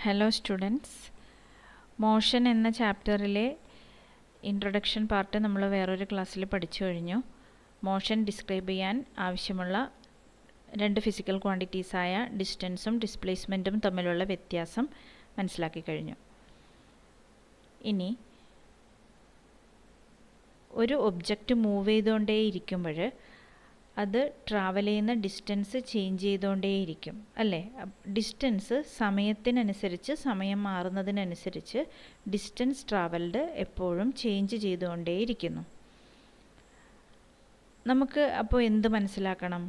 Hello students, motion എന്ന ചാപ്റ്ററിലെ introduction part നമ്മൾ വേറൊരു ക്ലാസ്സിൽ പഠിച്ചു കഴിഞ്ഞു. മോഷൻ ഡിസ്ക്രൈബ് ചെയ്യാൻ ആവശ്യമുള്ള രണ്ട് ഫിസിക്കൽ ക്വാണ്ടിറ്റീസായ ഡിസ്റ്റൻസും ഡിസ്പ്ലേസ്മെൻറ്റും തമ്മിലുള്ള വ്യത്യാസം മനസ്സിലാക്കി കഴിഞ്ഞു. ഇനി ഒരു ഒബ്ജക്റ്റ് മൂവ് ചെയ്തുകൊണ്ടേയിരിക്കുമ്പോൾ അത് ട്രാവൽ ചെയ്യുന്ന ഡിസ്റ്റൻസ് ചേഞ്ച് ചെയ്തുകൊണ്ടേയിരിക്കും അല്ലേ? ഡിസ്റ്റൻസ് സമയത്തിനനുസരിച്ച്, സമയം മാറുന്നതിനനുസരിച്ച് ഡിസ്റ്റൻസ് ട്രാവൽഡ് എപ്പോഴും ചേഞ്ച് ചെയ്തുകൊണ്ടേയിരിക്കുന്നു. നമുക്ക് അപ്പോൾ എന്ത് മനസ്സിലാക്കണം?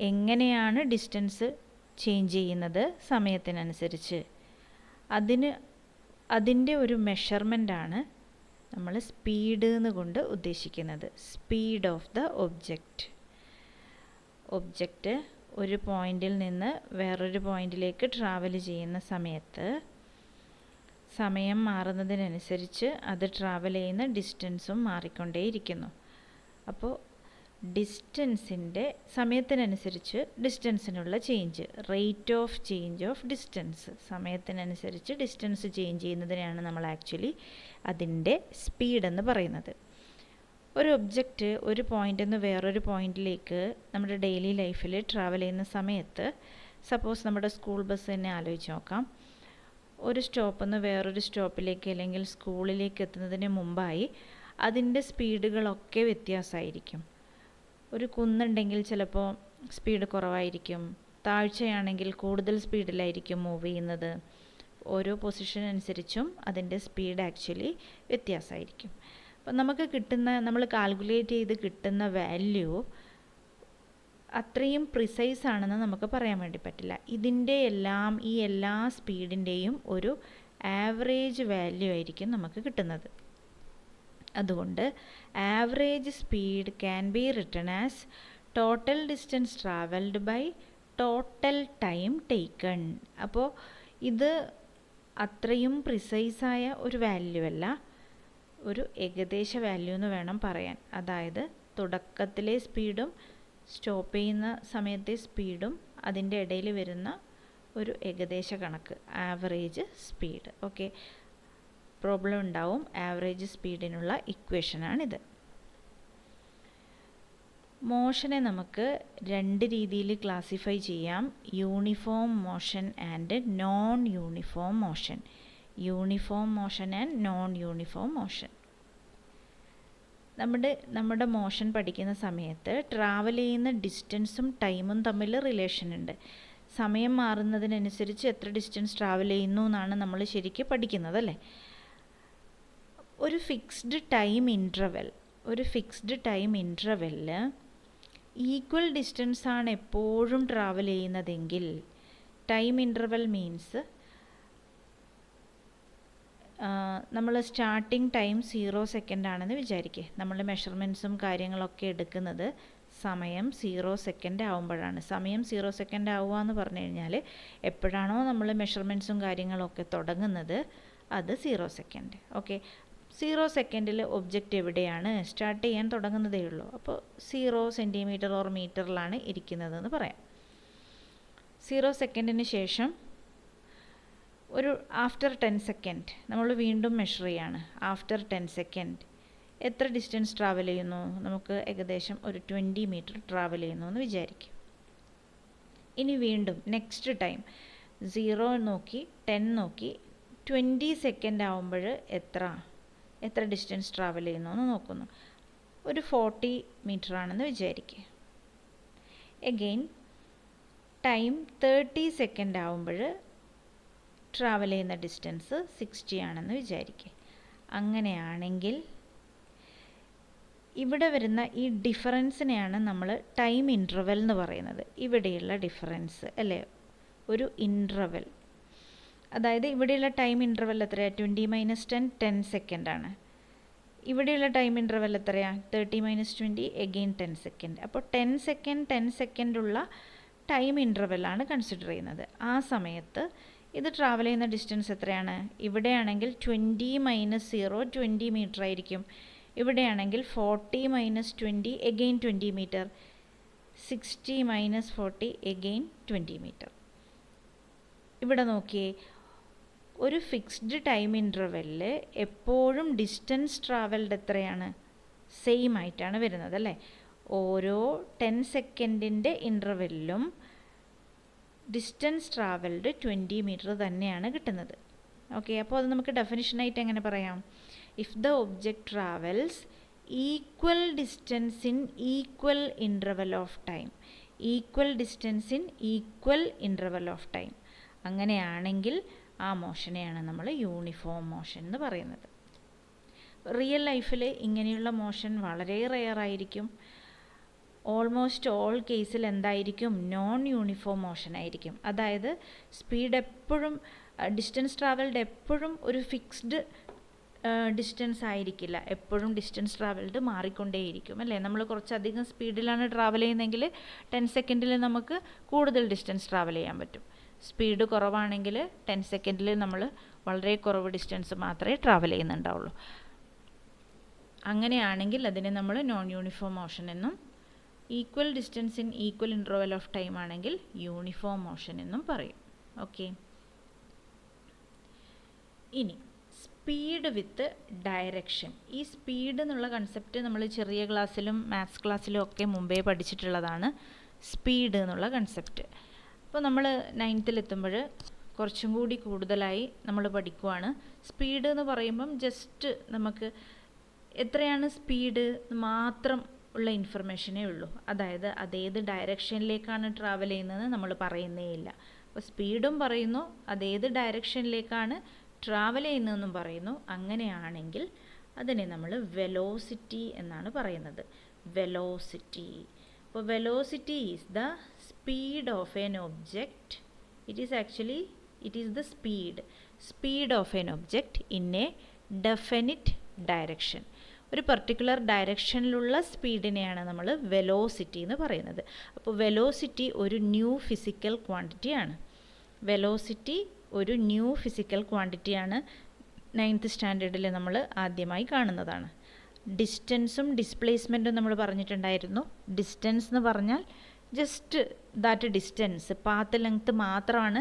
എങ്ങനെയാണ് ഡിസ്റ്റൻസ് ചേഞ്ച് ചെയ്യുന്നത് സമയത്തിനനുസരിച്ച്? അതിൻ്റെ ഒരു മെഷർമെൻ്റാണ് നമ്മൾ സ്പീഡ് എന്നുകൊണ്ട് ഉദ്ദേശിക്കുന്നത്. സ്പീഡ് ഓഫ് ദ ഒബ്ജക്റ്റ് ഒരു പോയിന്റിൽ നിന്ന് വേറൊരു പോയിന്റിലേക്ക് ട്രാവൽ ചെയ്യുന്ന സമയത്ത് സമയം മാറുന്നതിനനുസരിച്ച് അത് ട്രാവൽ ചെയ്യുന്ന ഡിസ്റ്റൻസും മാറിക്കൊണ്ടേയിരിക്കുന്നു. അപ്പോൾ ഡിസ്റ്റൻസിൻ്റെ സമയത്തിനനുസരിച്ച് ഡിസ്റ്റൻസിനുള്ള change, rate of change of distance, സമയത്തിനനുസരിച്ച് ഡിസ്റ്റൻസ് ചേഞ്ച് ചെയ്യുന്നതിനാണ് നമ്മൾ ആക്ച്വലി അതിൻ്റെ സ്പീഡെന്ന് പറയുന്നത്. ഒരു ഒബ്ജക്റ്റ് ഒരു പോയിന്റിൽ നിന്ന് വേറൊരു പോയിന്റിലേക്ക് നമ്മുടെ ഡെയിലി ലൈഫിൽ ട്രാവൽ ചെയ്യുന്ന സമയത്ത്, സപ്പോസ് നമ്മുടെ സ്കൂൾ ബസ് തന്നെ ആലോചിച്ച് നോക്കാം. ഒരു സ്റ്റോപ്പിൽ നിന്ന് വേറൊരു സ്റ്റോപ്പിലേക്ക് അല്ലെങ്കിൽ സ്കൂളിലേക്ക് എത്തുന്നതിന് മുമ്പായി അതിൻ്റെ സ്പീഡുകളൊക്കെ വ്യത്യാസമായിരിക്കും. ഒരു കുന്നുണ്ടെങ്കിൽ ചിലപ്പോൾ സ്പീഡ് കുറവായിരിക്കും, താഴ്ചയാണെങ്കിൽ കൂടുതൽ സ്പീഡിലായിരിക്കും മൂവ് ചെയ്യുന്നത്. ഓരോ പൊസിഷൻ അനുസരിച്ചും അതിൻ്റെ സ്പീഡ് ആക്ച്വലി വ്യത്യാസമായിരിക്കും. അപ്പം നമുക്ക് കിട്ടുന്ന, നമ്മൾ കാൽക്കുലേറ്റ് ചെയ്ത് കിട്ടുന്ന വാല്യൂ അത്രയും പ്രിസൈസ് ആണെന്ന് നമുക്ക് പറയാൻ വേണ്ടി പറ്റില്ല. ഈ എല്ലാ സ്പീഡിൻ്റെയും ഒരു ആവറേജ് വാല്യൂ ആയിരിക്കും നമുക്ക് കിട്ടുന്നത്. അതുകൊണ്ട് average speed can be written as total distance travelled by total time taken. അപ്പോൾ ഇത് അത്രയും പ്രിസൈസായ ഒരു വാല്യൂ അല്ല, ഒരു ഏകദേശ വാല്യൂ എന്ന് വേണം പറയാൻ. അതായത് തുടക്കത്തിലെ സ്പീഡും സ്റ്റോപ്പ് ചെയ്യുന്ന സമയത്തെ സ്പീഡും അതിൻ്റെ ഇടയിൽ വരുന്ന ഒരു ഏകദേശ കണക്ക്, ആവറേജ് സ്പീഡ്. ഓക്കെ, പ്രോബ്ലം ഉണ്ടാവും. ആവറേജ് സ്പീഡിനുള്ള ഇക്വേഷനാണിത്. മോഷനെ നമുക്ക് രണ്ട് രീതിയിൽ ക്ലാസിഫൈ ചെയ്യാം: uniform motion and non uniform motion. Uniform motion and non uniform motion. നമ്മുടെ മോഷൻ പഠിക്കുന്ന സമയത്ത് ട്രാവൽ ചെയ്യുന്ന ഡിസ്റ്റൻസും ടൈമും തമ്മിൽ റിലേഷൻ ഉണ്ട്. സമയം മാറുന്നതിനനുസരിച്ച് എത്ര ഡിസ്റ്റൻസ് ട്രാവൽ ചെയ്യുന്നു എന്നാണ് നമ്മൾ ശരിക്കും പഠിക്കുന്നത് അല്ലേ? ഒരു ഫിക്സ്ഡ് ടൈം ഇൻ്റർവെല്ലിൽ ഈക്വൽ ഡിസ്റ്റൻസ് ആണ് എപ്പോഴും ട്രാവൽ ചെയ്യുന്നതെങ്കിൽ, ടൈം ഇൻ്റർവെൽ മീൻസ് നമ്മൾ സ്റ്റാർട്ടിങ് ടൈം 0 സെക്കൻഡ് ആണെന്ന് വിചാരിക്കുക. നമ്മൾ മെഷർമെൻറ്റ്സും കാര്യങ്ങളൊക്കെ എടുക്കുന്നത് സമയം 0 സെക്കൻഡ് ആവുമ്പോഴാണ്. സമയം 0 സെക്കൻഡ് ആവുക എന്ന് പറഞ്ഞു കഴിഞ്ഞാൽ എപ്പോഴാണോ നമ്മൾ മെഷർമെൻറ്റ്സും കാര്യങ്ങളൊക്കെ തുടങ്ങുന്നത് അത് 0 സെക്കൻഡ്. ഓക്കെ, 0 സെക്കൻഡിൽ ഒബ്ജക്റ്റ് എവിടെയാണ്? സ്റ്റാർട്ട് ചെയ്യാൻ തുടങ്ങുന്നതേ ഉള്ളൂ. അപ്പോൾ 0 സെൻറ്റിമീറ്റർ ഓർ മീറ്ററിലാണ് ഇരിക്കുന്നതെന്ന് പറയാം. 0 സെക്കൻഡിന് ശേഷം ഒരു ആഫ്റ്റർ 10 സെക്കൻഡ് നമ്മൾ വീണ്ടും മെഷർ ചെയ്യാണ്. ആഫ്റ്റർ 10 സെക്കൻഡ് എത്ര ഡിസ്റ്റൻസ് ട്രാവൽ ചെയ്യുന്നു? നമുക്ക് ഏകദേശം ഒരു 20 മീറ്റർ ട്രാവൽ ചെയ്യുന്നു എന്ന് വിചാരിക്കും. ഇനി വീണ്ടും നെക്സ്റ്റ് ടൈം 0 നോക്കി 10 നോക്കി 20 സെക്കൻഡ് ആവുമ്പോൾ എത്ര ഡിസ്റ്റൻസ് ട്രാവൽ ചെയ്യുന്നു എന്ന് നോക്കുന്നു. ഒരു 40 മീറ്റർ ആണെന്ന് വിചാരിക്കുക. എഗെയിൻ ടൈം 30 സെക്കൻഡ് ആവുമ്പോൾ ട്രാവൽ ചെയ്യുന്ന ഡിസ്റ്റൻസ് 60 ആണെന്ന് വിചാരിക്കുക. അങ്ങനെയാണെങ്കിൽ ഇവിടെ വരുന്ന ഈ ഡിഫറൻസിനെയാണ് നമ്മൾ ടൈം ഇൻ്റർവെൽ എന്ന് പറയുന്നത്. ഇവിടെയുള്ള ഡിഫറൻസ് അല്ലേ, ഒരു ഇൻ്റർവെൽ. അതായത് ഇവിടെയുള്ള ടൈം ഇൻ്റർവെൽ എത്രയാണ്? 20 - 10 10 സെക്കൻഡാണ്. ഇവിടെയുള്ള ടൈം ഇൻ്റർവെൽ എത്രയാണ്? 30 - 20 എഗെയിൻ 10 സെക്കൻഡ്. അപ്പോൾ 10 സെക്കൻഡുള്ള ടൈം ഇൻ്റർവെല്ലാണ് കൺസിഡർ ചെയ്യുന്നത്. ആ സമയത്ത് ഇത് ട്രാവൽ ചെയ്യുന്ന ഡിസ്റ്റൻസ് എത്രയാണ്? ഇവിടെയാണെങ്കിൽ 20 - 0 20 മീറ്റർ ആയിരിക്കും. ഇവിടെയാണെങ്കിൽ 40 - 20 എഗെയിൻ 20 മീറ്റർ. 60 - 40 again 20 metre. ഇവിടെ നോക്കിയേ, ഒരു ഫിക്സ്ഡ് ടൈം ഇൻ്റർവെല്ലിൽ എപ്പോഴും ഡിസ്റ്റൻസ് ട്രാവൽഡ് എത്രയാണ്? സെയിം ആയിട്ടാണ് വരുന്നത് അല്ലേ? ഓരോ 10 സെക്കൻഡിൻ്റെ ഇൻ്റർവെല്ലിലും ഡിസ്റ്റൻസ് ട്രാവൽഡ് 20 മീറ്റർ തന്നെയാണ് കിട്ടുന്നത്. ഓക്കെ, അപ്പോൾ അത് നമുക്ക് ഡെഫിനിഷനായിട്ട് എങ്ങനെ പറയാം? If the object travels equal distance in equal interval of time, equal distance in equal interval of time, അങ്ങനെയാണെങ്കിൽ ആ മോഷനെയാണ് നമ്മൾ യൂണിഫോം മോഷൻ എന്ന് പറയുന്നത്. റിയൽ ലൈഫിൽ ഇങ്ങനെയുള്ള മോഷൻ വളരെ റെയർ ആയിരിക്കും. ഓൾമോസ്റ്റ് ഓൾ കേസിൽ എന്തായിരിക്കും? നോൺ യൂണിഫോം മോഷൻ ആയിരിക്കും. അതായത് സ്പീഡ് എപ്പോഴും, ഡിസ്റ്റൻസ് ട്രാവൽഡ് എപ്പോഴും ഒരു ഫിക്സ്ഡ് ഡിസ്റ്റൻസ് ആയിരിക്കില്ല. എപ്പോഴും ഡിസ്റ്റൻസ് ട്രാവൽഡ് മാറിക്കൊണ്ടേയിരിക്കും അല്ലേ? നമ്മൾ കുറച്ചധികം സ്പീഡിലാണ് ട്രാവൽ ചെയ്യുന്നതെങ്കിൽ 10 സെക്കൻഡിൽ നമുക്ക് കൂടുതൽ ഡിസ്റ്റൻസ് ട്രാവൽ ചെയ്യാൻ പറ്റും. സ്പീഡ് കുറവാണെങ്കിൽ 10 സെക്കൻഡിൽ നമ്മൾ വളരെ കുറവ് ഡിസ്റ്റൻസ് മാത്രമേ ട്രാവൽ ചെയ്യുന്നുണ്ടാവുള്ളൂ. അങ്ങനെയാണെങ്കിൽ അതിനെ നമ്മൾ നോൺ യൂണിഫോം മോഷൻ എന്നും, equal distance in equal interval of time ആണെങ്കിൽ യൂണിഫോം മോഷൻ എന്നും പറയും. ഓക്കെ, ഇനി സ്പീഡ് വിത്ത് ഡയറക്ഷൻ. ഈ സ്പീഡ് എന്നുള്ള കൺസെപ്റ്റ് നമ്മൾ ചെറിയ ക്ലാസ്സിലും മാത്സ് ക്ലാസ്സിലും ഒക്കെ മുമ്പേ പഠിച്ചിട്ടുള്ളതാണ്, സ്പീഡ് എന്നുള്ള കൺസെപ്റ്റ്. അപ്പോൾ നമ്മൾ 9th എത്തുമ്പോൾ കുറച്ചും കൂടി കൂടുതലായി നമ്മൾ പഠിക്കുവാണ്. സ്പീഡ് എന്ന് പറയുമ്പം ജസ്റ്റ് നമുക്ക് എത്രയാണ് സ്പീഡ് മാത്രം ഉള്ള ഇൻഫർമേഷനേ ഉള്ളൂ. അതായത് അതേത് ഡയറക്ഷനിലേക്കാണ് ട്രാവൽ ചെയ്യുന്നത് നമ്മൾ പറയുന്നേ ഇല്ല. അപ്പോൾ സ്പീഡും പറയുന്നു, അതേത് ഡയറക്ഷനിലേക്കാണ് ട്രാവൽ ചെയ്യുന്നതെന്നും പറയുന്നു. അങ്ങനെയാണെങ്കിൽ അതിനെ നമ്മൾ വെലോസിറ്റി എന്നാണ് പറയുന്നത്. വെലോസിറ്റി. അപ്പോൾ velocity is the speed of N object. It is the speed of N object in A definite direction. ഒരു പർട്ടിക്കുലർ ഡയറക്ഷനിലുള്ള സ്പീഡിനെയാണ് നമ്മൾ വെലോസിറ്റി എന്ന് പറയുന്നത്. അപ്പോൾ വെലോസിറ്റി ഒരു ന്യൂ ഫിസിക്കൽ ക്വാണ്ടിറ്റിയാണ്. വെലോസിറ്റി ഒരു ന്യൂ ഫിസിക്കൽ ക്വാണ്ടിറ്റിയാണ്. 9th സ്റ്റാൻഡേർഡിൽ നമ്മൾ ആദ്യമായി കാണുന്നതാണ്. ഡിസ്റ്റൻസും ഡിസ്പ്ലേസ്മെൻറ്റും നമ്മൾ പറഞ്ഞിട്ടുണ്ടായിരുന്നു. ഡിസ്റ്റൻസ് എന്ന് പറഞ്ഞാൽ just that distance, path length മാത്രമാണ്.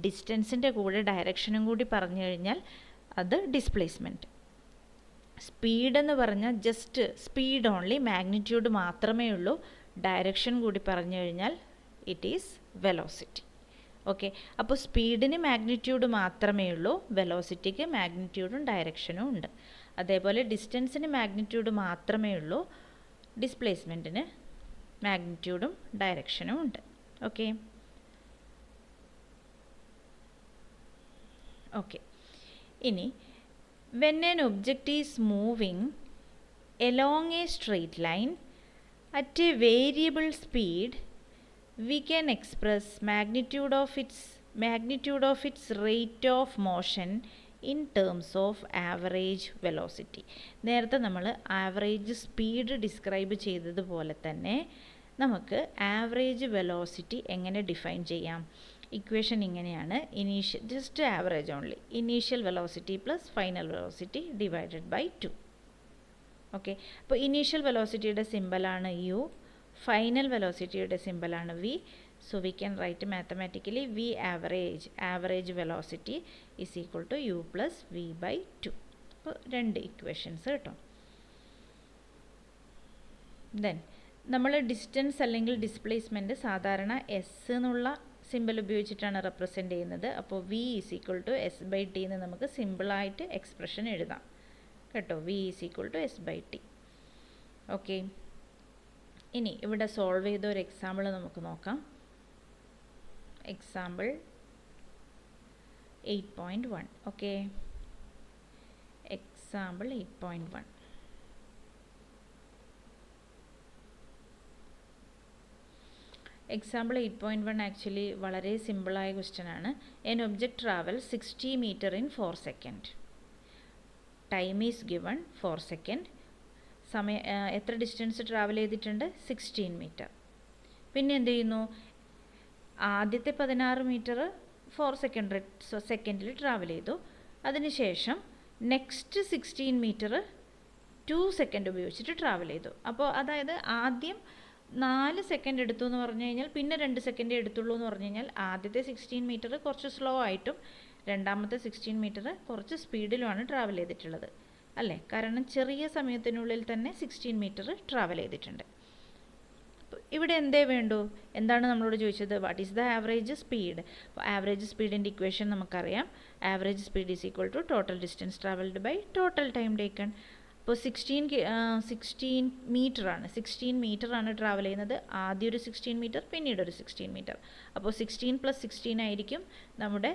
ഡിസ്റ്റൻസിൻ്റെ കൂടെ ഡയറക്ഷനും കൂടി പറഞ്ഞു കഴിഞ്ഞാൽ അത് ഡിസ്പ്ലേസ്മെൻറ്റ്. സ്പീഡ് എന്ന് പറഞ്ഞാൽ ജസ്റ്റ് സ്പീഡ് ഓൺലി, മാഗ്നിറ്റ്യൂഡ് മാത്രമേ ഉള്ളൂ. ഡയറക്ഷൻ കൂടി പറഞ്ഞു കഴിഞ്ഞാൽ ഇറ്റ് ഈസ് വെലോസിറ്റി. ഓക്കെ, അപ്പോൾ സ്പീഡിന് മാഗ്നിറ്റ്യൂഡ് മാത്രമേ ഉള്ളൂ, വെലോസിറ്റിക്ക് മാഗ്നിറ്റ്യൂഡും ഡയറക്ഷനും ഉണ്ട്. അതേപോലെ ഡിസ്റ്റൻസിന് മാഗ്നിറ്റ്യൂഡ് മാത്രമേ ഉള്ളൂ, ഡിസ്പ്ലേസ്മെൻറ്റിന് മാഗ്നിറ്റ്യൂഡും ഡയറക്ഷനും ഉണ്ട്. ഓക്കെ, ഇനി when an object is moving along a straight line at a variable speed, we can express magnitude of its rate of motion in terms of average velocity. നേരത്തെ നമ്മൾ ആവറേജ് സ്പീഡ് ഡിസ്ക്രൈബ് ചെയ്തതുപോലെ തന്നെ നമുക്ക് average velocity എങ്ങനെ define ചെയ്യാം? Equation ഇങ്ങനെയാണ്. Just average only, initial velocity plus final velocity divided by 2. Okay, അപ്പോൾ initial വെലോസിറ്റിയുടെ സിമ്പലാണ് യു, ഫൈനൽ വെലോസിറ്റിയുടെ സിമ്പലാണ് V. So we can write mathematically V average velocity is equal to U plus V by 2. അപ്പോൾ 2 equations കിട്ടും. Then നമ്മൾ distance അല്ലെങ്കിൽ displacement സാധാരണ എസ് എന്നുള്ള സിമ്പിൾ ഉപയോഗിച്ചിട്ടാണ് റെപ്രസെൻ്റ് ചെയ്യുന്നത്. അപ്പോൾ v is equal to s by t എന്ന് നമുക്ക് സിമ്പിളായിട്ട് എക്സ്പ്രഷൻ എഴുതാം കേട്ടോ. V is equal to s by t. Okay, ഇനി ഇവിടെ സോൾവ് ചെയ്ത ഒരു എക്സാമ്പിൾ നമുക്ക് നോക്കാം. Example 8.1. Okay, example 8.1. Example 8.1 actually വളരെ സിമ്പിളായ ക്വസ്റ്റ്യൻ ആണ്. An object travel 60 metre in 4 second. Time is given 4 second. എത്ര ഡിസ്റ്റൻസ് ട്രാവൽ ചെയ്തിട്ടുണ്ട്? 16 മീറ്റർ. പിന്നെ എന്ത് ചെയ്യുന്നു? ആദ്യത്തെ 16 മീറ്റർ 4 സെക്കൻഡിൽ ട്രാവൽ ചെയ്തു. അതിനുശേഷം നെക്സ്റ്റ് 16 മീറ്റർ 2 സെക്കൻഡ് ഉപയോഗിച്ചിട്ട് ട്രാവൽ ചെയ്തു. അപ്പോൾ അതായത് ആദ്യം 4 സെക്കൻഡ് എടുത്തു എന്ന് പറഞ്ഞു കഴിഞ്ഞാൽ പിന്നെ 2 സെക്കൻഡ് എടുത്തുള്ളൂ എന്ന് പറഞ്ഞു കഴിഞ്ഞാൽ ആദ്യത്തെ 16 മീറ്റർ കുറച്ച് സ്ലോ ആയിട്ടും രണ്ടാമത്തെ 16 മീറ്റർ കുറച്ച് സ്പീഡിലുമാണ് ട്രാവൽ ചെയ്തിട്ടുള്ളത് അല്ലേ? കാരണം ചെറിയ സമയത്തിനുള്ളിൽ തന്നെ 16 മീറ്റർ ട്രാവൽ ചെയ്തിട്ടുണ്ട്. ഇവിടെ എന്തേ വേണ്ടു? എന്താണ് നമ്മളോട് ചോദിച്ചത്? What is the average speed? അപ്പോൾ ആവറേജ് സ്പീഡിൻ്റെ ഇക്വേഷൻ നമുക്കറിയാം. Average speed is equal to total distance travelled by total time taken. അപ്പോൾ 16 മീറ്ററാണ് 16 മീറ്ററാണ് ട്രാവൽ ചെയ്യുന്നത്. ആദ്യം ഒരു 16 മീറ്റർ, പിന്നീട് ഒരു 16 മീറ്റർ. അപ്പോൾ 16 + 16 ആയിരിക്കും നമ്മുടെ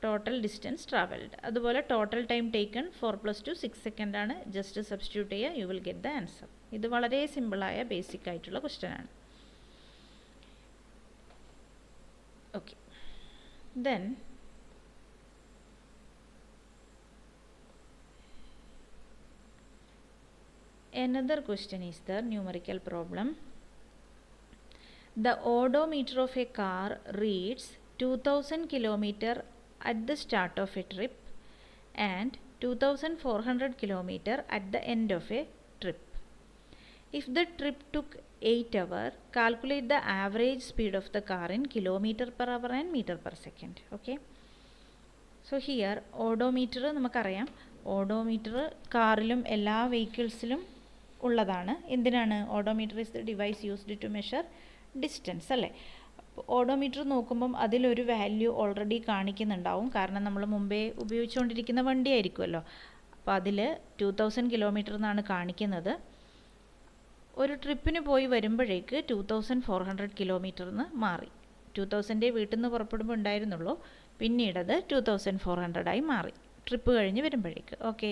ടോട്ടൽ ഡിസ്റ്റൻസ് ട്രാവൽഡ്. അതുപോലെ ടോട്ടൽ ടൈം ടേക്കൺ 4 + 2 6 സെക്കൻഡ് ആണ്. ജസ്റ്റ് സബ്സ്റ്റിറ്റ്യൂട്ട് ചെയ്യുക, U will get the answer. ഇത് വളരെ സിമ്പിളായ ബേസിക് ആയിട്ടുള്ള ക്വസ്റ്റ്യൻ ആണ്. Okay, then another question is the numerical problem. The odometer of a car reads 2000 km at the start of a trip and 2400 km at the end of a trip. If the trip took 8 hours, calculate the average speed of the car in km/h and meter/second. Okay. So here odometer നമുക്കറിയാം. Odometer കാറിലും എല്ലാ വെഹിക്കിൾസിലും ഉള്ളതാണ്. എന്തിനാണ്? Odometer is the device used to measure distance അല്ലേ? Odometer നോക്കുമ്പം അതിലൊരു value already കാണിക്കുന്നുണ്ടാവും. കാരണം നമ്മൾ മുമ്പേ ഉപയോഗിച്ചുകൊണ്ടിരിക്കുന്ന വണ്ടിയായിരിക്കുമല്ലോ. അപ്പോൾ അതിൽ 2000 കിലോമീറ്റർ എന്നാണ് കാണിക്കുന്നത്. ഒരു ട്രിപ്പിന് പോയി വരുമ്പോഴേക്ക് 2400 കിലോമീറ്ററിന് മാറി. 2000 വീട്ടിൽ നിന്ന് പുറപ്പെടുമ്പോൾ ഉണ്ടായിരുന്നുള്ളൂ, പിന്നീടത് 2400 മാറി ട്രിപ്പ് കഴിഞ്ഞ് വരുമ്പോഴേക്ക്. ഓക്കെ,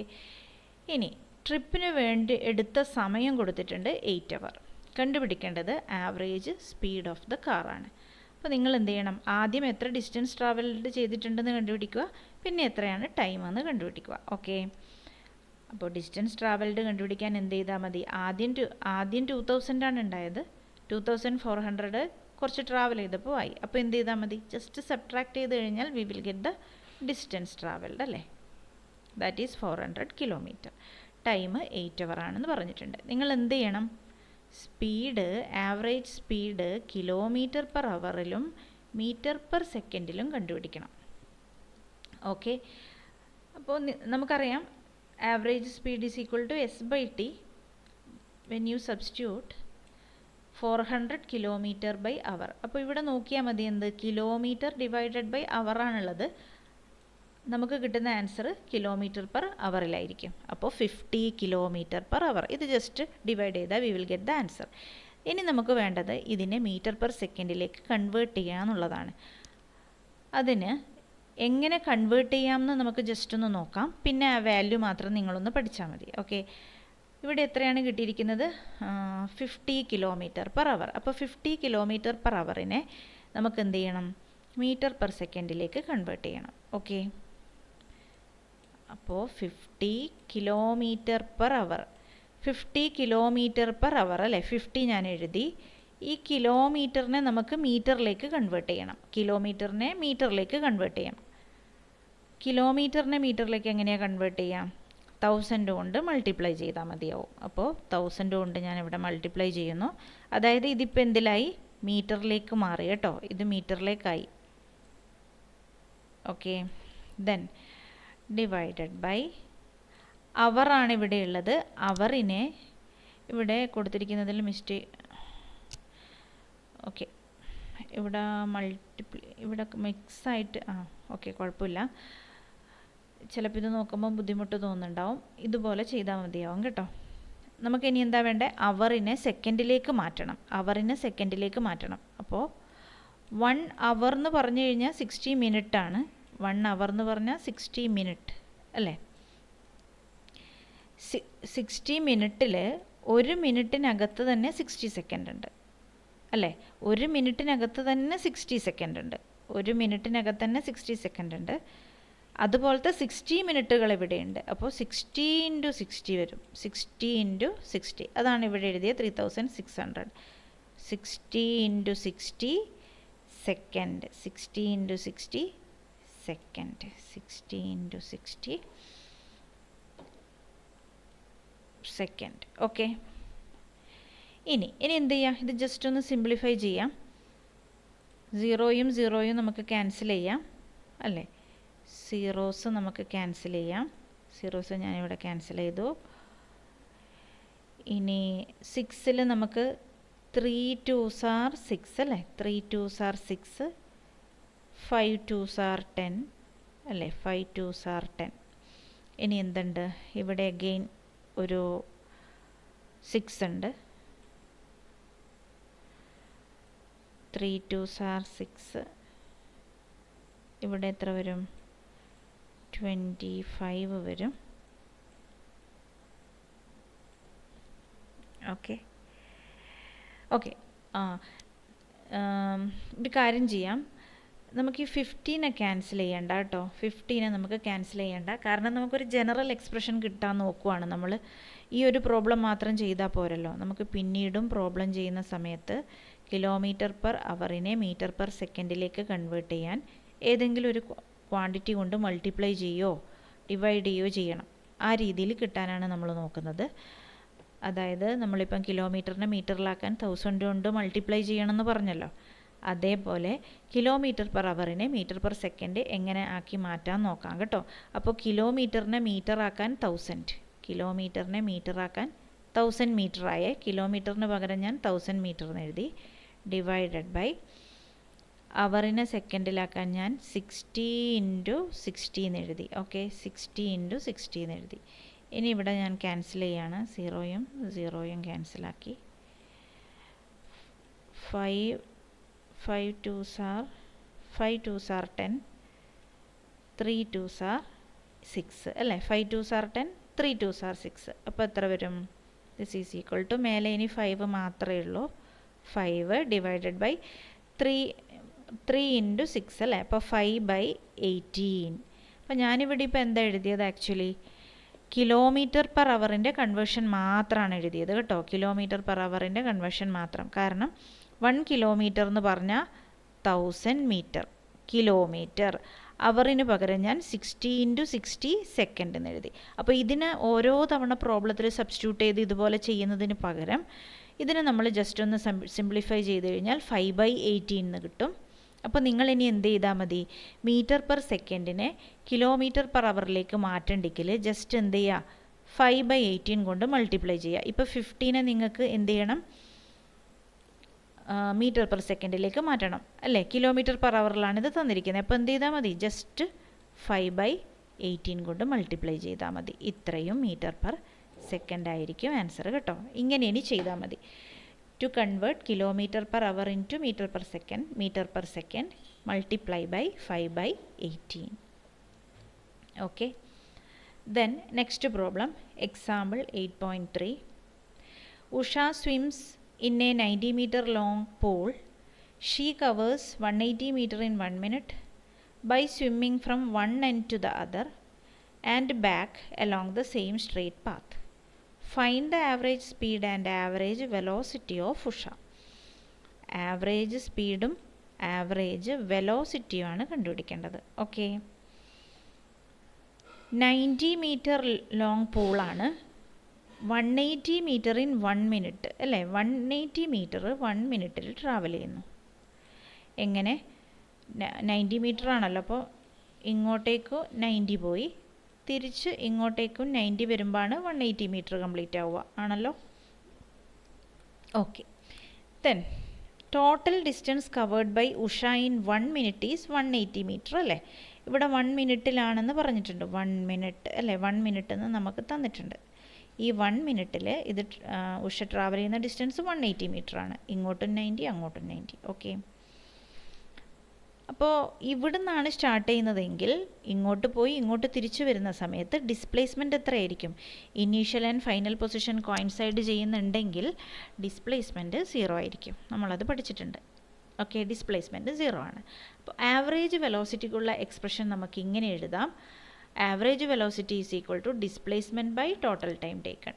ഇനി ട്രിപ്പിന് വേണ്ടി എടുത്ത സമയം കൊടുത്തിട്ടുണ്ട് 8 അവർ. കണ്ടുപിടിക്കേണ്ടത് ആവറേജ് സ്പീഡ് ഓഫ് ദ കാറാണ്. അപ്പോൾ നിങ്ങൾ എന്ത് ചെയ്യണം? ആദ്യം എത്ര ഡിസ്റ്റൻസ് ട്രാവൽഡ് ചെയ്തിട്ടുണ്ടെന്ന് കണ്ടുപിടിക്കുക, പിന്നെ എത്രയാണ് ടൈം എന്ന് കണ്ടുപിടിക്കുക. ഓക്കെ, അപ്പോൾ ഡിസ്റ്റൻസ് ട്രാവൽഡ് കണ്ടുപിടിക്കാൻ എന്ത് ചെയ്താൽ മതി? ആദ്യം 2000 ആണ് ഉണ്ടായത്. 2400 കുറച്ച് ട്രാവൽ ചെയ്തപ്പോൾ ആയി. അപ്പോൾ എന്ത് ചെയ്താൽ മതി? ജസ്റ്റ് സബ്ട്രാക്ട് ചെയ്ത് കഴിഞ്ഞാൽ we will get the distance travelled അല്ലേ? That is 400 kilometre. Time 8 hour ആണെന്ന് പറഞ്ഞിട്ടുണ്ട്. നിങ്ങൾ എന്ത് ചെയ്യണം? സ്പീഡ്, ആവറേജ് സ്പീഡ് km/hലും meter/secondലും കണ്ടുപിടിക്കണം. ഓക്കെ, അപ്പോൾ നമുക്കറിയാം average speed is equal to S/T when you substitute 400 km/h. അപ്പോൾ ഇവിടെ നോക്കിയാൽ മതി, എന്ത്? കിലോമീറ്റർ ഡിവൈഡഡ് ബൈ അവർ ആണുള്ളത്. നമുക്ക് കിട്ടുന്ന ആൻസർ km/hലായിരിക്കും. അപ്പോൾ 50 km/h. ഇത് ജസ്റ്റ് ഡിവൈഡ് ചെയ്താൽ V will get the answer. ഇനി നമുക്ക് വേണ്ടത് ഇതിനെ meter/secondലേക്ക് കൺവേർട്ട് ചെയ്യുക എന്നുള്ളതാണ്. അതിന് എങ്ങനെ കൺവേർട്ട് ചെയ്യാമെന്ന് നമുക്ക് ജസ്റ്റ് ഒന്ന് നോക്കാം. പിന്നെ ആ വാല്യൂ മാത്രം നിങ്ങളൊന്ന് പഠിച്ചാൽ മതി. ഓക്കെ, ഇവിടെ എത്രയാണ് കിട്ടിയിരിക്കുന്നത്? 50 km/h. അപ്പോൾ 50 km/hനെ നമുക്ക് എന്ത് ചെയ്യണം? meter/secondലേക്ക് കൺവേർട്ട് ചെയ്യണം. ഓക്കെ, അപ്പോൾ 50 km/h 50 km/h അല്ലേ? 50 ഞാൻ എഴുതി. ഈ കിലോമീറ്ററിനെ നമുക്ക് മീറ്ററിലേക്ക് കൺവേർട്ട് ചെയ്യണം. കിലോമീറ്ററിനെ മീറ്ററിലേക്ക് കൺവേർട്ട് ചെയ്യാം. കിലോമീറ്ററിനെ മീറ്ററിലേക്ക് എങ്ങനെയാണ് കൺവേർട്ട് ചെയ്യാം? 1000 കൊണ്ട് മൾട്ടിപ്ലൈ ചെയ്താൽ മതിയാവും. അപ്പോൾ 1000 കൊണ്ട് ഞാനിവിടെ മൾട്ടിപ്ലൈ ചെയ്യുന്നു. അതായത് ഇതിപ്പോൾ എന്തിലായി? മീറ്ററിലേക്ക് മാറി കേട്ടോ. ഇത് മീറ്ററിലേക്കായി. ഓക്കെ, ദെൻ ഡിവൈഡഡ് ബൈ അവറാണ് ഇവിടെ ഉള്ളത്. അവറിനെ ഇവിടെ കൊടുത്തിരിക്കുന്നതിൽ ഓക്കെ, ഇവിടെ ഇവിടെ മിക്സായിട്ട് ഓക്കെ, കുഴപ്പമില്ല. ചിലപ്പോൾ ഇത് നോക്കുമ്പോൾ ബുദ്ധിമുട്ട് തോന്നുന്നുണ്ടാവും. ഇതുപോലെ ചെയ്താൽ മതിയാവും കേട്ടോ. നമുക്കിനി എന്താ വേണ്ടത്? അവറിനെ സെക്കൻഡിലേക്ക് മാറ്റണം. അപ്പോൾ 1 അവർ എന്ന് പറഞ്ഞു കഴിഞ്ഞാൽ 60 മിനിറ്റ് ആണ്. 1 അവർ എന്ന് പറഞ്ഞാൽ 60 മിനിറ്റ് അല്ലേ? 60 മിനിറ്റിൽ 1 മിനിറ്റിനകത്ത് തന്നെ 60 സെക്കൻഡ് ഉണ്ട് അല്ലേ? 1 മിനിറ്റിനകത്ത് തന്നെ 60 സെക്കൻഡ് ഉണ്ട്. 1 മിനിറ്റിനകത്ത് തന്നെ 60 സെക്കൻഡ് ഉണ്ട്. അതുപോലത്തെ 60 മിനിറ്റുകൾ ഇവിടെയുണ്ട്. അപ്പോൾ 60 × 60 വരും. 60 × 60 അതാണ് ഇവിടെ എഴുതിയ 3600. 60 × 60 സെക്കൻഡ്. 60 × 60 സെക്കൻഡ്. 60 × 60 സെക്കൻഡ്. ഓക്കെ, ഇനി എന്ത് ചെയ്യാം? ഇത് ജസ്റ്റ് ഒന്ന് സിംപ്ലിഫൈ ചെയ്യാം. 0യും 0യും നമുക്ക് ക്യാൻസൽ ചെയ്യാം അല്ലേ? സീറോസ് നമുക്ക് ക്യാൻസൽ ചെയ്യാം. സീറോസ് ഞാനിവിടെ ക്യാൻസൽ ചെയ്തു. ഇനി 6ൽ നമുക്ക് 3 2s are 6 അല്ലേ, 3 2s are 6, 5 2s are 10 അല്ലേ, 5 2s are 10. ഇനി എന്തുണ്ട് ഇവിടെ? അഗെയിൻ ഒരു 6 ഉണ്ട്. 3 2s are 6. ഇവിടെ എത്ര വരും? 25 വരും. Okay okay. ഒരു കാര്യം ചെയ്യാം, നമുക്ക് ഈ 15 ക്യാൻസൽ ചെയ്യണ്ട കേട്ടോ. 15 നമുക്ക് ക്യാൻസൽ ചെയ്യണ്ട. കാരണം നമുക്കൊരു ജനറൽ എക്സ്പ്രഷൻ കിട്ടാൻ നോക്കുവാണ് നമ്മൾ. ഈ ഒരു പ്രോബ്ലം മാത്രം ചെയ്താൽ പോരല്ലോ. നമുക്ക് പിന്നീടും പ്രോബ്ലം ചെയ്യുന്ന സമയത്ത് കിലോമീറ്റർ പെർ അവറിനെ മീറ്റർ പെർ സെക്കൻഡിലേക്ക് കൺവേർട്ട് ചെയ്യാൻ ഏതെങ്കിലും ഒരു ക്വാണ്ടിറ്റി കൊണ്ട് മൾട്ടിപ്ലൈ ചെയ്യുകയോ ഡിവൈഡ് ചെയ്യുകയോ ചെയ്യണം. ആ രീതിയിൽ കിട്ടാനാണ് നമ്മൾ നോക്കുന്നത്. അതായത് നമ്മളിപ്പം കിലോമീറ്ററിനെ മീറ്ററിലാക്കാൻ 1000 കൊണ്ട് മൾട്ടിപ്ലൈ ചെയ്യണമെന്ന് പറഞ്ഞല്ലോ. അതേപോലെ കിലോമീറ്റർ പെർ അവറിനെ മീറ്റർ പെർ സെക്കൻഡ് എങ്ങനെ ആക്കി മാറ്റാൻ നോക്കാം കേട്ടോ. അപ്പോൾ കിലോമീറ്ററിനെ മീറ്റർ ആക്കാൻ 1000, കിലോമീറ്ററിനെ മീറ്റർ ആക്കാൻ 1000 മീറ്റർ ആയേ. കിലോമീറ്ററിന് പകരം ഞാൻ 1000 മീറ്റർ എന്ന് എഴുതി. ഡിവൈഡഡ് ബൈ അവറിനെ സെക്കൻഡിലാക്കാൻ ഞാൻ 60 × 60 എന്ന് എഴുതി. ഓക്കെ, 60 × 60 എന്ന് എഴുതി. ഇനി ഇവിടെ ഞാൻ ക്യാൻസൽ ചെയ്യാണ്. 0യും 0യും ക്യാൻസലാക്കി. 5 2s are 10, 3 2s are 6 അല്ലേ. 5 2s are 10, 3 2s are 6. അപ്പോൾ എത്ര വരും? ദിസ് ഈസ് ഈക്വൽ ടു, മേലെ ഇനി 5 മാത്രമേ ഉള്ളൂ. 5 ഡിവൈഡഡ് ബൈ 3 × 6 അല്ലേ. അപ്പോൾ 5/18. അപ്പോൾ ഞാനിവിടെ ഇപ്പോൾ എന്താ എഴുതിയത്? ആക്ച്വലി കിലോമീറ്റർ പെർ അവറിൻ്റെ കൺവേർഷൻ മാത്രമാണ് എഴുതിയത് കേട്ടോ. കിലോമീറ്റർ പെർ അവറിൻ്റെ കൺവേർഷൻ മാത്രം. കാരണം 1 കിലോമീറ്റർ എന്ന് പറഞ്ഞാൽ 1000 മീറ്റർ. കിലോമീറ്റർ അവറിന് പകരം ഞാൻ 60 × 60 സെക്കൻഡ് എന്ന് എഴുതി. അപ്പോൾ ഇതിന് ഓരോ തവണ പ്രോബ്ലത്തിൽ സബ്സ്റ്റിറ്റ്യൂട്ട് ചെയ്ത് ഇതുപോലെ ചെയ്യുന്നതിന് പകരം ഇതിന് നമ്മൾ ജസ്റ്റ് ഒന്ന് സിംപ്ലിഫൈ ചെയ്ത് കഴിഞ്ഞാൽ 5/18 എന്ന് കിട്ടും. അപ്പോൾ നിങ്ങൾ ഇനി എന്ത് ചെയ്താൽ മതി? മീറ്റർ പെർ സെക്കൻഡിനെ കിലോമീറ്റർ പെർ അവറിലേക്ക് മാറ്റണ്ടെങ്കിൽ ജസ്റ്റ് എന്ത് ചെയ്യുക? 5/18 കൊണ്ട് മൾട്ടിപ്ലൈ ചെയ്യുക. ഇപ്പോൾ 15 നിങ്ങൾക്ക് എന്ത് ചെയ്യണം? മീറ്റർ പെർ സെക്കൻഡിലേക്ക് മാറ്റണം അല്ലേ. കിലോമീറ്റർ പെർ അവറിലാണ് ഇത് തന്നിരിക്കുന്നത്. അപ്പോൾ എന്ത് ചെയ്താൽ മതി? ജസ്റ്റ് 5/18 കൊണ്ട് മൾട്ടിപ്ലൈ ചെയ്താൽ മതി. ഇത്രയും മീറ്റർ പെർ സെക്കൻഡ് ആയിരിക്കും ആൻസർ കേട്ടോ. ഇങ്ങനെ ഇനി ചെയ്താൽ മതി. To convert kilometre per hour into metre per second multiply by 5/18. Okay. Then next problem, example 8.3. Usha swims in a 90 meter long pool. She covers 180 meter in 1 minute by swimming from one end to the other and back along the same straight path. Find the average speed and average velocity of Usha. Average speedum average velocity ആണ് കണ്ടുപിടിക്കേണ്ടത്. Okay, 90 metre long പൂളാണ്. 180 metre in 1 minute അല്ലേ. 180 metre 1 മിനിറ്റിൽ travel ചെയ്യുന്നു. എങ്ങനെ? 90 metre ആണല്ലോ. അപ്പോൾ ഇങ്ങോട്ടേക്ക് 90 പോയി, തിരിച്ച് ഇങ്ങോട്ടേക്കും 90 വരുമ്പോഴാണ് 180 മീറ്റർ കംപ്ലീറ്റ് ആവുക ആണല്ലോ. Okay. Then total distance covered by Usha in 1 minute is 180 metre അല്ലേ. ഇവിടെ 1 മിനിറ്റിലാണെന്ന് പറഞ്ഞിട്ടുണ്ട്. 1 മിനിറ്റ് അല്ലേ. 1 മിനിറ്റ് എന്ന് നമുക്ക് തന്നിട്ടുണ്ട്. ഈ 1 മിനിറ്റിൽ ഇത് ഉഷ ട്രാവൽ ചെയ്യുന്ന ഡിസ്റ്റൻസ് 180 മീറ്റർ ആണ്. ഇങ്ങോട്ടും 90 അങ്ങോട്ടും 90. ഓക്കെ. അപ്പോൾ ഇവിടുന്നാണ് സ്റ്റാർട്ട് ചെയ്യുന്നതെങ്കിൽ ഇങ്ങോട്ട് പോയി ഇങ്ങോട്ട് തിരിച്ചു വരുന്ന സമയത്ത് ഡിസ്പ്ലേസ്മെൻറ്റ് എത്രയായിരിക്കും? Initial and final position coincide ചെയ്യുന്നുണ്ടെങ്കിൽ ഡിസ്പ്ലേസ്മെൻറ്റ് 0 ആയിരിക്കും. നമ്മളത് പഠിച്ചിട്ടുണ്ട്. ഓക്കെ, ഡിസ്പ്ലേസ്മെൻറ്റ് 0 ആണ്. അപ്പോൾ ആവറേജ് വെലോസിറ്റിക്കുള്ള എക്സ്പ്രഷൻ നമുക്ക് ഇങ്ങനെ എഴുതാം. Average velocity is equal to displacement by total time taken.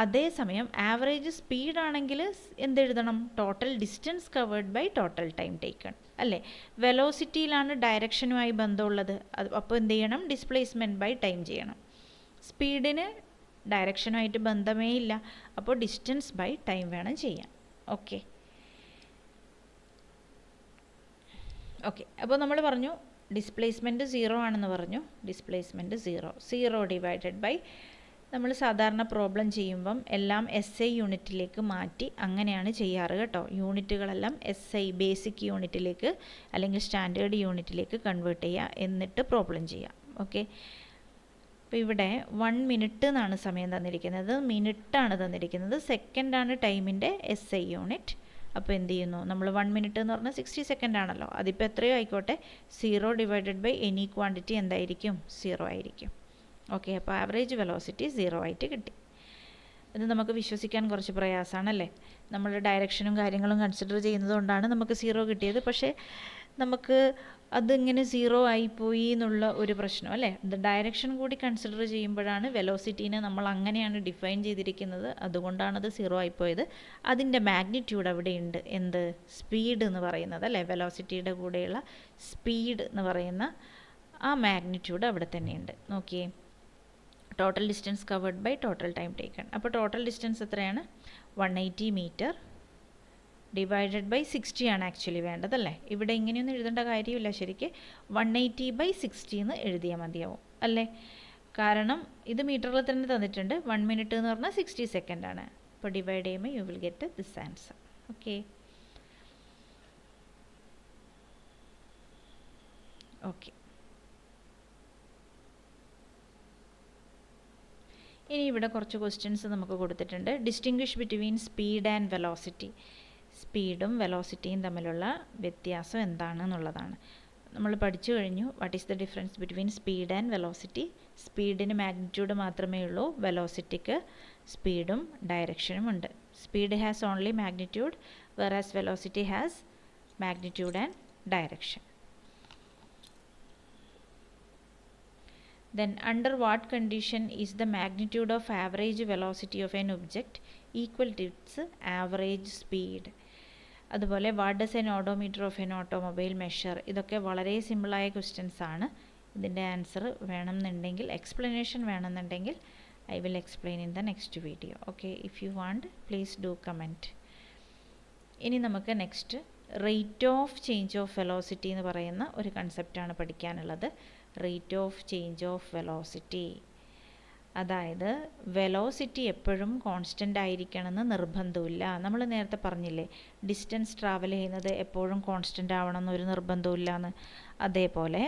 അതേസമയം ആവറേജ് സ്പീഡ് ആണെങ്കിൽ എന്തെഴുതണം? Total distance covered by total time taken അല്ലേ. വെലോസിറ്റിയിലാണ് ഡയറക്ഷനുമായി ബന്ധമുള്ളത്. അപ്പോൾ എന്ത് ചെയ്യണം? ഡിസ്പ്ലേസ്മെൻറ്റ് ബൈ ടൈം ചെയ്യണം. സ്പീഡിന് ഡയറക്ഷനുമായിട്ട് ബന്ധമേ ഇല്ല. അപ്പോൾ ഡിസ്റ്റൻസ് ബൈ ടൈം വേണം ചെയ്യാൻ. ഓക്കെ. അപ്പോൾ നമ്മൾ പറഞ്ഞു ഡിസ്പ്ലേസ്മെൻറ്റ് 0 ആണെന്ന് പറഞ്ഞു. ഡിസ്പ്ലേസ്മെൻറ്റ് 0 ഡിവൈഡഡ് ബൈ, നമ്മൾ സാധാരണ പ്രോബ്ലം ചെയ്യുമ്പം എല്ലാം SI യൂണിറ്റിലേക്ക് മാറ്റി അങ്ങനെയാണ് ചെയ്യാറ് കേട്ടോ. യൂണിറ്റുകളെല്ലാം SI ബേസിക് യൂണിറ്റിലേക്ക് അല്ലെങ്കിൽ സ്റ്റാൻഡേർഡ് യൂണിറ്റിലേക്ക് കൺവേർട്ട് ചെയ്യുക, എന്നിട്ട് പ്രോബ്ലം ചെയ്യാം. ഓക്കെ, അപ്പോൾ ഇവിടെ 1 മിനിറ്റ് എന്നാണ് സമയം തന്നിരിക്കുന്നത്, മിനിറ്റാണ് തന്നിരിക്കുന്നത്, സെക്കൻഡാണ് ടൈമിൻ്റെ SI യൂണിറ്റ്. അപ്പോൾ എന്ത് ചെയ്യുന്നു, നമ്മൾ 1 മിനിറ്റ് എന്ന് പറഞ്ഞാൽ 60 സെക്കൻഡ് ആണല്ലോ, അതിപ്പോൾ എത്രയോ ആയിക്കോട്ടെ, 0 ഡിവൈഡഡ് ബൈ എനി ക്വാണ്ടിറ്റി എന്തായിരിക്കും, 0 ആയിരിക്കും. ഓക്കെ, അപ്പോൾ ആവറേജ് വെലോസിറ്റി 0 ആയിട്ട് കിട്ടി. ഇത് നമുക്ക് വിശ്വസിക്കാൻ കുറച്ച് പ്രയാസമാണല്ലേ. നമ്മൾ ഡയറക്ഷനും കാര്യങ്ങളും കൺസിഡർ ചെയ്യുന്നത് കൊണ്ടാണ് നമുക്ക് 0 കിട്ടിയത്. പക്ഷേ നമുക്ക് അതിങ്ങനെ 0 ആയിപ്പോയി എന്നുള്ള ഒരു പ്രശ്നം അല്ലേ. ഡയറക്ഷൻ കൂടി കൺസിഡർ ചെയ്യുമ്പോഴാണ് വെലോസിറ്റീനെ നമ്മൾ അങ്ങനെയാണ് ഡിഫൈൻ ചെയ്തിരിക്കുന്നത്, അതുകൊണ്ടാണത് 0 ആയിപ്പോയത്. അതിൻ്റെ മാഗ്നിറ്റ്യൂഡ് അവിടെ ഉണ്ട്, എന്ത്, സ്പീഡ് എന്ന് പറയുന്നത് അല്ലേ. വെലോസിറ്റിയുടെ കൂടെയുള്ള സ്പീഡ് എന്ന് പറയുന്ന ആ മാഗ്നിറ്റ്യൂഡ് അവിടെ തന്നെയുണ്ട്. നോക്കിയേ, total distance covered by total time taken. അപ്പോൾ ടോട്ടൽ ഡിസ്റ്റൻസ് എത്രയാണ്, 180 മീറ്റർ ഡിവൈഡഡ് ബൈ 60 ആണ് ആക്ച്വലി വേണ്ടതല്ലേ. ഇവിടെ ഇങ്ങനെയൊന്നും എഴുതേണ്ട കാര്യമില്ല, ശരിക്ക് 180/60 എന്ന് എഴുതിയാൽ മതിയാവും അല്ലേ. കാരണം ഇത് മീറ്ററിൽ തന്നെ തന്നിട്ടുണ്ട്. 1 മിനിറ്റ് എന്ന് പറഞ്ഞാൽ 60 സെക്കൻഡാണ്. അപ്പോൾ ഡിവൈഡ് ചെയ്യുമ്പോൾ you will get this answer. Okay, okay. ഇനി ഇവിടെ കുറച്ച് ക്വസ്റ്റ്യൻസ് നമുക്ക് കൊടുത്തിട്ടുണ്ട്. Distinguish between speed and velocity. സ്പീഡും വെലോസിറ്റിയും തമ്മിലുള്ള വ്യത്യാസം എന്താണെന്നുള്ളതാണ്. നമ്മൾ പഠിച്ചു കഴിഞ്ഞു what is the difference between speed and velocity. സ്പീഡിന് മാഗ്നിറ്റ്യൂഡ് മാത്രമേ ഉള്ളൂ, വെലോസിറ്റിക്ക് സ്പീഡും ഡയറക്ഷനും ഉണ്ട്. Speed has only magnitude, whereas velocity has magnitude and direction. Then under what condition is the magnitude of average velocity of an object equal to its average speed? അതുപോലെ what does N odometer of N automobile measure. ഇതൊക്കെ വളരെ സിമ്പിളായ questions ആണ്. ഇതിൻ്റെ answer വേണമെന്നുണ്ടെങ്കിൽ, explanation വേണമെന്നുണ്ടെങ്കിൽ I will explain in the next video. Okay, if you want please do comment. ഇനി നമുക്ക് next rate of change of velocity എന്ന് പറയുന്ന ഒരു കൺസെപ്റ്റാണ് പഠിക്കാനുള്ളത്. Rate of change of velocity, അതായത് വെലോസിറ്റി എപ്പോഴും കോൺസ്റ്റൻ്റ് ആയിരിക്കണമെന്ന് നിർബന്ധമില്ല. നമ്മൾ നേരത്തെ പറഞ്ഞില്ലേ, ഡിസ്റ്റൻസ് ട്രാവൽ ചെയ്യുന്നത് എപ്പോഴും കോൺസ്റ്റൻ്റ് ആവണമെന്നൊരു നിർബന്ധമില്ല എന്ന്. അതേപോലെ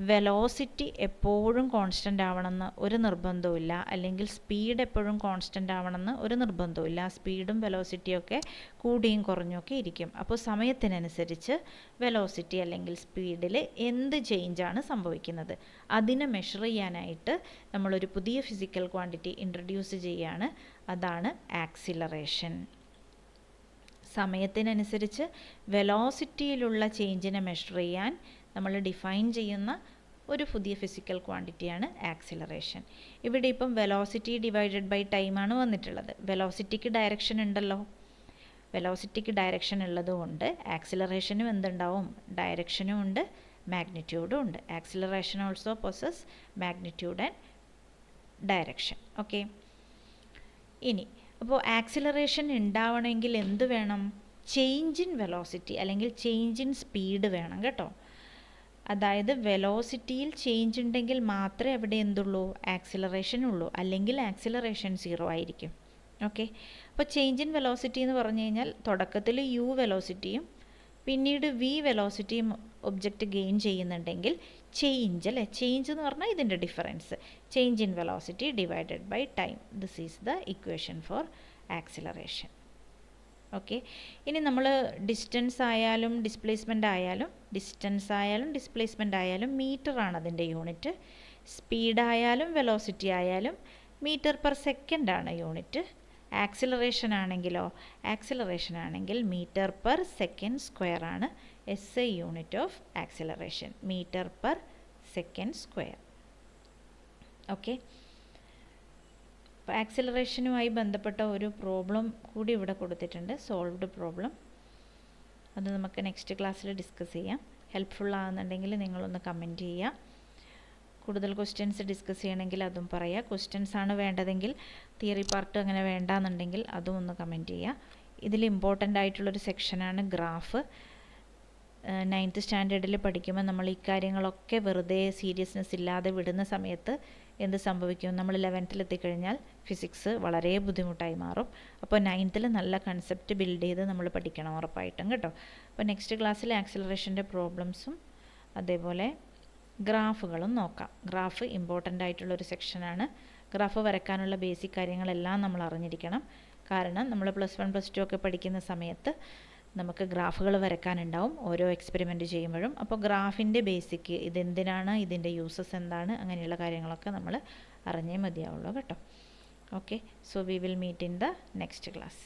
വെലോസിറ്റി എപ്പോഴും കോൺസ്റ്റൻ്റ് ആവണമെന്ന് ഒരു നിർബന്ധമില്ല, അല്ലെങ്കിൽ സ്പീഡ് എപ്പോഴും കോൺസ്റ്റൻ്റ് ആവണമെന്ന് ഒരു നിർബന്ധമില്ല. സ്പീഡും വെലോസിറ്റിയൊക്കെ കൂടിയും കുറഞ്ഞൊക്കെ ഇരിക്കും. അപ്പോൾ സമയത്തിനനുസരിച്ച് വെലോസിറ്റി അല്ലെങ്കിൽ സ്പീഡിൽ എന്ത് ചേഞ്ചാണ് സംഭവിക്കുന്നത് അതിനെ മെഷർ ചെയ്യാനായിട്ട് നമ്മളൊരു പുതിയ ഫിസിക്കൽ ക്വാണ്ടിറ്റി ഇൻട്രൊഡ്യൂസ് ചെയ്യുകയാണ്. അതാണ് ആക്സിലറേഷൻ. സമയത്തിനനുസരിച്ച് വെലോസിറ്റിയിലുള്ള ചേഞ്ചിനെ മെഷർ ചെയ്യാൻ നമ്മൾ ഡിഫൈൻ ചെയ്യുന്ന ഒരു പുതിയ ഫിസിക്കൽ ക്വാണ്ടിറ്റിയാണ് ആക്സിലറേഷൻ. ഇവിടെ ഇപ്പം വെലോസിറ്റി ഡിവൈഡഡ് ബൈ ടൈമാണ് വന്നിട്ടുള്ളത്. വെലോസിറ്റിക്ക് ഡയറക്ഷൻ ഉണ്ടല്ലോ, വെലോസിറ്റിക്ക് ഡയറക്ഷൻ ഉള്ളതുകൊണ്ട് ആക്സിലറേഷനും എന്തുണ്ടാവും, ഡയറക്ഷനും ഉണ്ട്, മാഗ്നിറ്റ്യൂഡും ഉണ്ട്. Acceleration also possess magnitude and direction. Okay, ഇനി അപ്പോൾ ആക്സിലറേഷൻ ഉണ്ടാവണമെങ്കിൽ എന്ത് വേണം, ചേഞ്ച് ഇൻ വെലോസിറ്റി അല്ലെങ്കിൽ ചേഞ്ച് ഇൻ സ്പീഡ് വേണം കേട്ടോ. അതായത് വെലോസിറ്റിയിൽ ചേഞ്ച് ഉണ്ടെങ്കിൽ മാത്രമേ അവിടെ എന്തുള്ളൂ, ആക്സിലറേഷൻ ഉള്ളൂ, അല്ലെങ്കിൽ ആക്സിലറേഷൻ 0 ആയിരിക്കും. ഓക്കെ, അപ്പോൾ ചേഞ്ച് ഇൻ വെലോസിറ്റി എന്ന് പറഞ്ഞു കഴിഞ്ഞാൽ തുടക്കത്തിൽ u വെലോസിറ്റിയും പിന്നീട് v വെലോസിറ്റിയും ഒബ്ജക്റ്റ് ഗെയിൻ ചെയ്യുന്നുണ്ടെങ്കിൽ ചേഞ്ച് അല്ലേ, ചേഞ്ച് എന്ന് പറഞ്ഞാൽ ഇതിൻ്റെ difference, change in velocity divided by time. This is the equation for acceleration. Okay, ഇനി നമ്മൾ ഡിസ്റ്റൻസ് ആയാലും ഡിസ്പ്ലേസ്മെൻ്റ് ആയാലും, ഡിസ്പ്ലേസ്മെൻ്റ് ആയാലും മീറ്ററാണ് അതിൻ്റെ യൂണിറ്റ്. സ്പീഡായാലും വെലോസിറ്റി ആയാലും മീറ്റർ പെർ സെക്കൻഡ് ആണ് യൂണിറ്റ്. ആക്സിലറേഷൻ ആണെങ്കിൽ മീറ്റർ പെർ സെക്കൻഡ് സ്ക്വയർ ആണ് SI unit of acceleration, metre per second square. Okay, അപ്പോൾ ആക്സിലറേഷനുമായി ബന്ധപ്പെട്ട ഒരു പ്രോബ്ലം കൂടി ഇവിടെ കൊടുത്തിട്ടുണ്ട്, സോൾവ്ഡ് പ്രോബ്ലം. അത് നമുക്ക് നെക്സ്റ്റ് ക്ലാസ്സിൽ ഡിസ്കസ് ചെയ്യാം. ഹെൽപ്ഫുൾ ആകുന്നുണ്ടെങ്കിൽ നിങ്ങളൊന്ന് കമൻറ്റ് ചെയ്യുക. കൂടുതൽ ക്വസ്റ്റ്യൻസ് ഡിസ്കസ് ചെയ്യണമെങ്കിൽ അതും പറയുക. ക്വസ്റ്റ്യൻസ് ആണ് വേണ്ടതെങ്കിൽ തിയറി പാർട്ട് അങ്ങനെ വേണ്ടാന്നുണ്ടെങ്കിൽ അതും ഒന്ന് കമൻറ്റ് ചെയ്യുക. ഇതിൽ ഇമ്പോർട്ടൻ്റ് ആയിട്ടുള്ളൊരു സെക്ഷനാണ് ഗ്രാഫ്. 9th സ്റ്റാൻഡേർഡിൽ പഠിക്കുമ്പോൾ നമ്മൾ ഈ കാര്യങ്ങളൊക്കെ വെറുതെ സീരിയസ്നെസ് ഇല്ലാതെ വിടുന്ന സമയത്ത് എന്ത് സംഭവിക്കും? നമ്മൾ 11th എത്തിക്കഴിഞ്ഞാൽ ഫിസിക്സ് വളരെ ബുദ്ധിമുട്ടായി മാറും. അപ്പോൾ 9th നല്ല കൺസെപ്റ്റ് ബിൽഡ് ചെയ്ത് നമ്മൾ പഠിക്കണം ഉറപ്പായിട്ടും കേട്ടോ. അപ്പോൾ നെക്സ്റ്റ് ക്ലാസ്സിൽ ആക്സിലറേഷൻ്റെ പ്രോബ്ലംസും അതേപോലെ ഗ്രാഫുകളും നോക്കാം. ഗ്രാഫ് ഇമ്പോർട്ടൻ്റ് ആയിട്ടുള്ളൊരു സെക്ഷനാണ്. ഗ്രാഫ് വരയ്ക്കാനുള്ള ബേസിക് കാര്യങ്ങളെല്ലാം നമ്മൾ അറിഞ്ഞിരിക്കണം. കാരണം നമ്മൾ +1 +2 ഒക്കെ പഠിക്കുന്ന സമയത്ത് നമുക്ക് ഗ്രാഫുകൾ വരയ്ക്കാനുണ്ടാവും ഓരോ എക്സ്പെരിമെൻറ്റ് ചെയ്യുമ്പോഴും. അപ്പോൾ ഗ്രാഫിൻ്റെ ബേസിക്, ഇതെന്തിനാണ്, ഇതിൻ്റെ യൂസസ് എന്താണ്, അങ്ങനെയുള്ള കാര്യങ്ങളൊക്കെ നമ്മൾ അറിഞ്ഞേ മതിയാവുള്ളൂ കേട്ടോ. Okay, so we will meet in the next class.